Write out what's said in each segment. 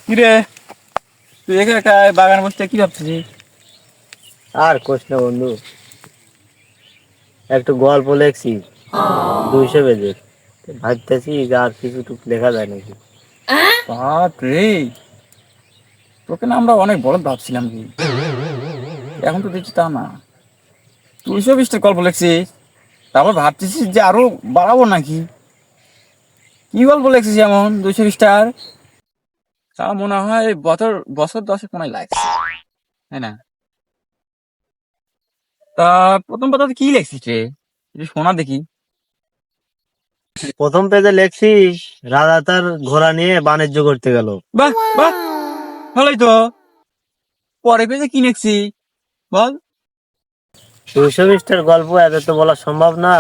কিরে, তুই একা একা বাগান বসতে কি ভাবছিস? আর কোশ না বন্ধু, একটু গল্প লেখছি 200 পেজের। ভাবতেছি যে আর কিছু টুক লেখা যায় নাকি। বাপ রে, তোকে না আমরা অনেক বড় ভাবছিলাম কি, এখন তো দেখছি তা না। 220টা গল্প লিখছিস, তারপর ভাবতেছিস যে আরো বাড়াবো নাকি? কি গল্প লিখছিস এমন 220টার? তা মনে হয় বছর বছর 10 মনে হয় লাগছে, তাই না? তা প্রথম কথা কি লিখছিস রে, একটু শোনা দেখি। প্রথম পেজে লেখছি রাজা তার ঘোড়া নিয়ে বাণিজ্য করতে গেল। বাহ বাহ, ভালোই তো। পরে পেজে কি লিখছি বল? 220টার গল্প এত তো বলা সম্ভব না,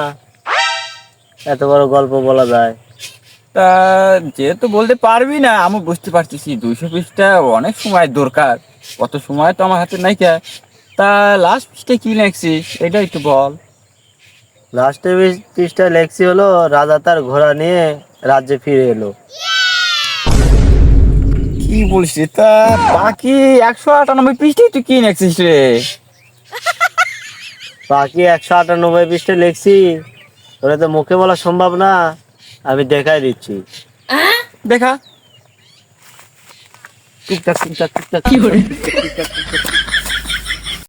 এত বড় গল্প বলা যায়। তা যেহেতু বলতে পারবি না, আমি বুঝতে পারতেছি 200 পৃষ্ঠা অনেক সময় দরকার, অত সময় তো আমার হাতে নাই কে। তা লাস্ট পৃষ্ঠা কি লিখছিস এটা একটু বল। লাস্টের পৃষ্ঠা লেখছি হলো রাজা তার ঘোড়া নিয়ে রাজ্যে ফিরে এলো। কি বলিস রে? তা বাকি 198 পৃষ্ঠায় তুই কি লিখছিস রে? বাকি 198 পৃষ্ঠা লেখছি, ওটা তো মুখে বলা সম্ভব না, আমি দেখাই দিচ্ছি। দেখা। টুকটাক টুকটাক টুকটাক কি করে? টুকটাক টুকটাক টুকটাক।